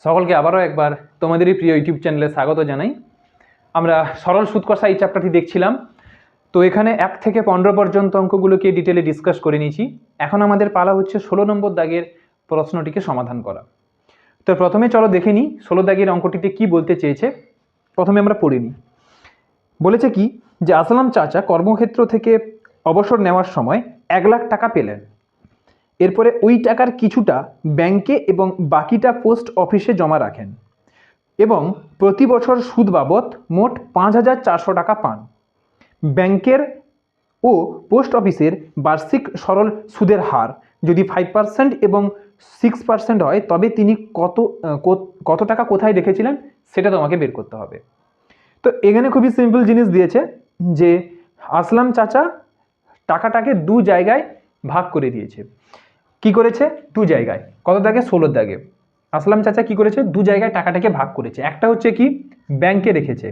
সকলকে আবারও একবার তোমাদেরই প্রিয় ইউটিউব চ্যানেলে স্বাগত জানাই। আমরা সরল সুদ কষা এই চ্যাপ্টারটি দেখছিলাম। তো এখানে 1 থেকে 15 পর্যন্ত অঙ্কগুলোকে ডিটেলে ডিসকাস করে নিয়েছি। এখন আমাদের পালা হচ্ছে 16 নম্বর দাগের প্রশ্নটিকে সমাধান করা। তো প্রথমে চলো দেখে নিই 16 দাগের অঙ্কটিতে কি বলতে চেয়েছে। প্রথমে আমরা পড়ে নিই। বলেছে কি যে আসলাম চাচা কর্মক্ষেত্র থেকে অবসর নেওয়ার সময় 1 লাখ টাকা পেলেন। এরপরে ওই টাকার কিছুটা ব্যাংকে এবং বাকিটা পোস্ট অফিসে জমা রাখেন এবং প্রতি বছর সুদ বাবদ মোট 5,400 টাকা পান। ব্যাংকের ও পোস্ট অফিসের বার্ষিক সরল সুদের হার যদি 5% এবং 6% হয় তবে তিনি কত টাকা কোথায় রেখেছিলেন সেটা তোমাকে বের করতে হবে। তো এখানে খুবই সিম্পল জিনিস দিয়েছে যে আসলাম চাচা টাকাটাকে 2 জায়গায় ভাগ করে দিয়েছে। কি করেছে? 2 জায়গায়। কত দাগে? 16 দাগে। আসলাম চাচা কি করেছে? 2 জায়গায় টাকাটাকে ভাগ করেছে। একটা হচ্ছে কি ব্যাংকে রেখেছে,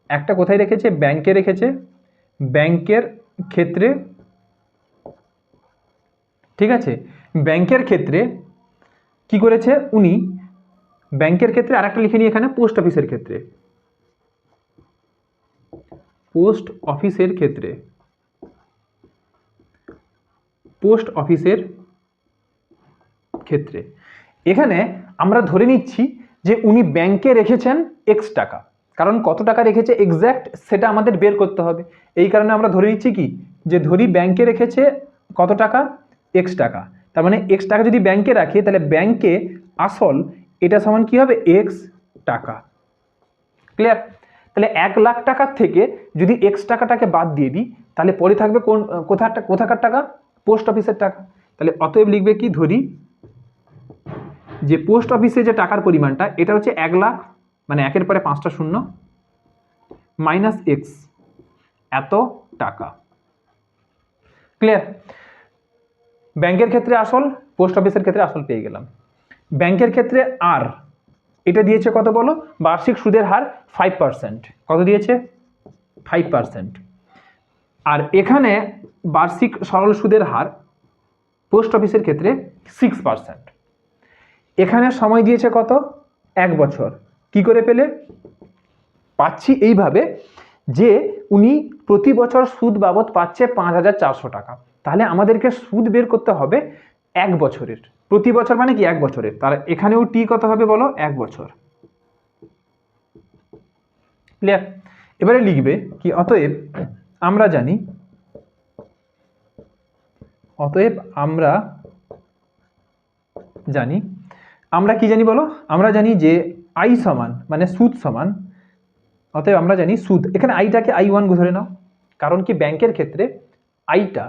একটা কোথায় রেখেছে? ব্যাংকে রেখেছে। ব্যাংকের ক্ষেত্রে, ঠিক আছে, ব্যাংকের ক্ষেত্রে কি করেছে উনি? ব্যাংকের ক্ষেত্রে আরেকটা লিখে নিই এখানে, পোস্ট অফিসের ক্ষেত্রে। পোস্ট অফিসের ক্ষেত্রে, পোস্ট অফিসের ক্ষেত্রে এখানে আমরা ধরে নিচ্ছি যে উনি ব্যাংকে রেখেছেন এক্স টাকা, কারণ কত টাকা রেখেছে এক্স্যাক্ট সেটা আমাদের বের করতে হবে। এই কারণে আমরা ধরে নিচ্ছি কি যে ধরি ব্যাংকে রেখেছে কত টাকা? এক্স টাকা। তার মানে এক্স টাকা যদি ব্যাংকে রাখে তাহলে ব্যাংকে আসল এটা সমান কি হবে? এক্স টাকা। ক্লিয়ার? তাহলে 1 লাখ টাকার থেকে যদি এক্স টাকাটাকে বাদ দিয়ে দিই তাহলে পরে থাকবে কোথাকার টাকা? পোস্ট অফিসের টাকা। তাহলে অতএব লিখবে কি, ধরি যে পোস্ট অফিসে যে টাকার পরিমাণটা এটা হচ্ছে 1 লাখ, মানে 1 এর পরে 5টা শূন্য মাইনাস এক্স, এত টাকা। ক্লিয়ার? ব্যাংকের ক্ষেত্রে আসল, পোস্ট অফিসের ক্ষেত্রে আসল পেয়ে গেলাম। ব্যাংকের ক্ষেত্রে আর এটা দিয়েছে কত বলো? বার্ষিক সুদের হার 5%। কত দিয়েছে? 5%। আর এখানে বার্ষিক সরল সুদের হার পোস্ট অফিসের ক্ষেত্রে 6%। এখানে সময় দিয়েছে কত? 1 বছর। কি করে পেলে? পাচ্ছি এইভাবে যে উনি প্রতি বছর সুদ বাবদ পাচ্ছে 5,400 টাকা। তাহলে আমাদেরকে সুদ বের করতে হবে 1 বছরের। প্রতি বছর মানে কি 1 বছরের। তার এখানেও টি কত হবে বলো? 1 বছর। ক্লিয়ার? এবারে লিখবে কি, অতএব আমরা জানি, আমরা কি জানি বলো? আমরা জানি যে আই সমান মানে সুদ সমান, অতএব আমরা জানি সুদ, এখানে আইটাকে I1 ধরে নাও, কারণ কি ব্যাংকের ক্ষেত্রে আইটা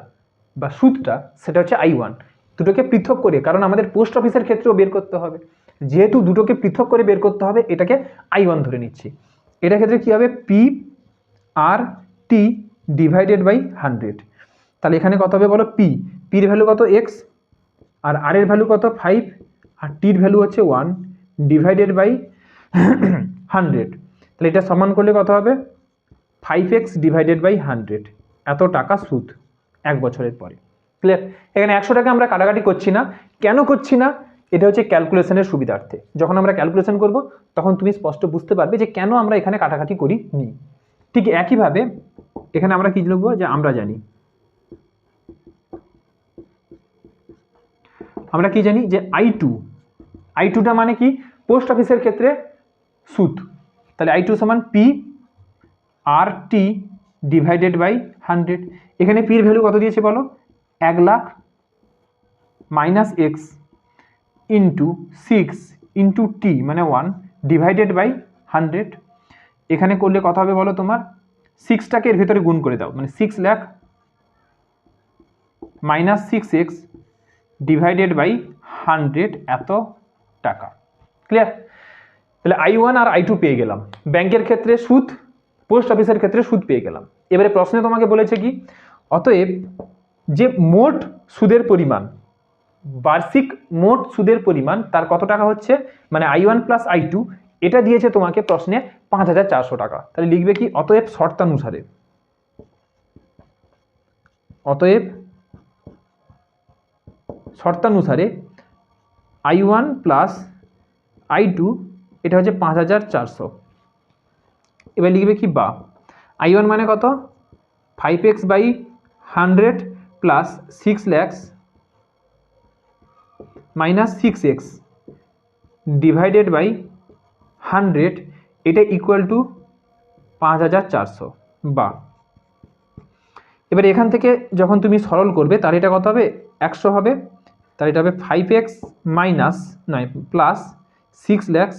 বা সুদটা সেটা হচ্ছে I1। দুটোকে পৃথক করে, কারণ আমাদের পোস্ট অফিসের ক্ষেত্রেও বের করতে হবে, যেহেতু দুটোকে পৃথক করে বের করতে হবে এটাকে I1 ধরে নিচ্ছি। এটার ক্ষেত্রে কি হবে? P R T divided by 100। তাহলে এখানে কত হবে বলো? পির ভ্যালু কত? এক্স। আর আর এর ভ্যালু কত? 5। আর টির ভ্যালু হচ্ছে 1 ডিভাইডেড বাই 100। তাহলে এটা সমান করলে কত হবে? 5x ডিভাইডেড বাই 100, এত টাকা সুদ 1 বছরের পরে। ক্লিয়ার? এখানে 100 টাকা আমরা কাটাকাটি করছি না। কেন করছি না? এটা হচ্ছে ক্যালকুলেশনের সুবিধার্থে। যখন আমরা ক্যালকুলেশন করব তখন তুমি স্পষ্ট বুঝতে পারবে যে কেন আমরা এখানে কাটাকাটি করি নি। ঠিক একইভাবে এখানে আমরা কি লিখবো? যে আমরা জানি, আমরা কি জানি যে I2টা মানে কি? পোস্ট অফিসের ক্ষেত্রে সুদ। তাহলে I2 সমান P R T divided by 100। এখানে পির ভ্যালু কত দিয়েছে বলো? 1 lakh minus X into 6 into T মানে 1 ডিভাইডেড বাই 100। এখানে করলে কত হবে বলো? তোমার 6টাকে এর ভেতরে গুণ করে দাও, মানে 6 lakh minus 6x divided by 100, এত টাকা। ক্লিয়ার? তাহলে I1 আর I2 পেয়ে গেলাম। ব্যাংকের ক্ষেত্রে সুদ, পোস্ট অফিসের ক্ষেত্রে সুদ পেয়ে গেলাম। এবারে প্রশ্নে তোমাকে বলেছে কি, অতএব যে মোট সুদের পরিমাণ, বার্ষিক মোট সুদের পরিমাণ তার কত টাকা হচ্ছে, মানে I1 প্লাস I2, এটা দিয়েছে তোমাকে প্রশ্নে 5,400 টাকা। তাহলে লিখবে কি, অতএব শর্তানুসারে I1 প্লাস I2 এটা হচ্ছে 5400। এবার লিখবে কি বা I1 মানে কত 5x/100 plus 6 lakhs minus 6x divided by 100 এটা ইকুয়াল টু 5400 বা এবার এখান থেকে যখন তুমি সরল করবে তাহলে এটা কত হবে 100 হবে, তাহলে এটা হবে 5x মাইনাস নয় plus 6 lakhs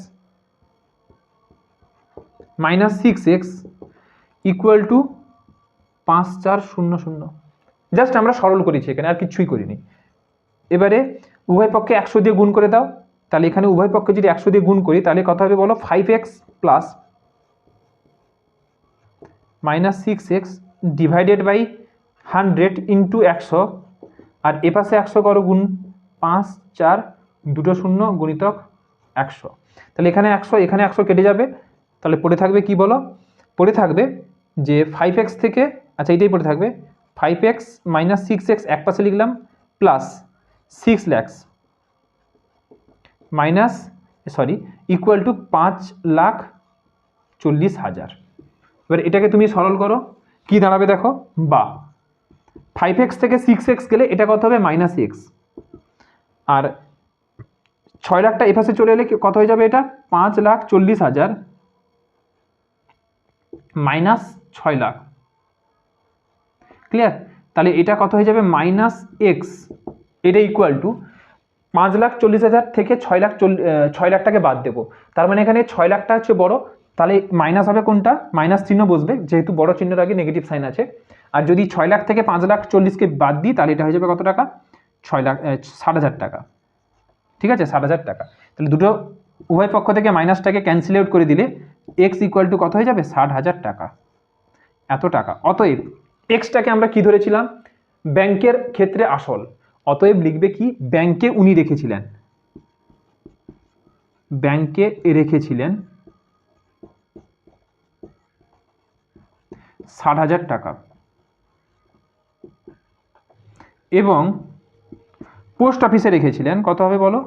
minus 6x equal to 5400। Just আমরা সরল করেছি এখানে, আর কিছুই করিনি। এবারে উভয় পক্ষে 100 দিয়ে গুণ করে দাও, তাহলে এখানে উভয় পক্ষে যদি 100 দিয়ে গুণ করি তাহলে কত হবে বলো 5x plus minus 6x divided by 100 into 100, আর এ পাশে 100 করো গুণ 5 4 দুটো শূন্য গুণিতক 100, তাহলে এখানে 100 এখানে 100 কেটে যাবে, তাহলে পড়ে থাকবে কি বলো, পড়ে থাকবে যে 5x থেকে, আচ্ছা এটাই পড়ে থাকবে 5x মাইনাস 6x এক পাশে লিখলাম plus 6 lakhs minus equal to 5,40,000। এবার এটাকে তুমি সরল করো কি দাঁড়াবে দেখো, বা 5x থেকে 6x গেলে এটা কত হবে মাইনাস এক্স, আর 6 লাখটা এপাশে চলে এলে কত হয়ে যাবে এটা 5,40,000 মাইনাস 6 লাখ, ক্লিয়ার। তাহলে এটা কত হয়ে যাবে মাইনাস এক্স, এটা ইকুয়াল টু 5,40,000 থেকে 6 লাখটাকে বাদ দেবো, তার মানে এখানে 6 লাখটা হচ্ছে বড়, তাহলে মাইনাস হবে কোনটা, মাইনাস চিহ্ন বসবে যেহেতু বড় চিহ্নের আগে নেগেটিভ সাইন আছে। আর যদি 6 লাখ থেকে 5,40,000কে বাদ দিই তাহলে এটা হয়ে যাবে কত টাকা 60,000 টাকা, ঠিক আছে 60,000 টাকা। তাহলে দুটো উভয় পক্ষ থেকে মাইনাসটাকে ক্যান্সেল আউট করে দিলে এক্স ইকুয়াল টু কত হয়ে যাবে 60,000 টাকা, এত টাকা। অতএব এক্সটাকে আমরা কি ধরেছিলাম ব্যাংকের ক্ষেত্রে আসল, অতএব লিখবে কি ব্যাংকে উনি রেখেছিলেন, ব্যাংকে রেখেছিলেন 60,000 টাকা, এবং পোস্ট অফিসে রেখেছিলেন কত হবে বলো,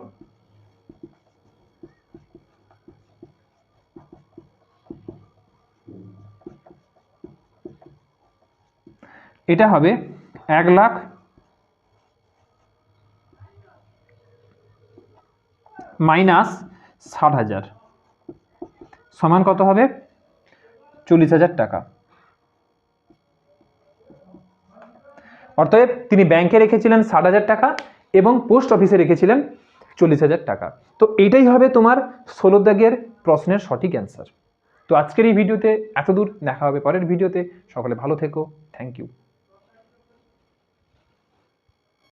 এটা হবে 1 লাখ মাইনাস 60,000 সমান কত হবে 40,000 টাকা। অতএব তিনি ব্যাংকে রেখেছিলেন 60,000 টাকা এবং পোস্ট অফিসে রেখেছিলেন 40,000 টাকা। তো এইটাই হবে তোমার 16 দাগের প্রশ্নের সঠিক অ্যান্সার। তো আজকের এই ভিডিওতে এতদূর, দেখা হবে পরের ভিডিওতে। সকলে ভালো থেকো, থ্যাংক ইউ।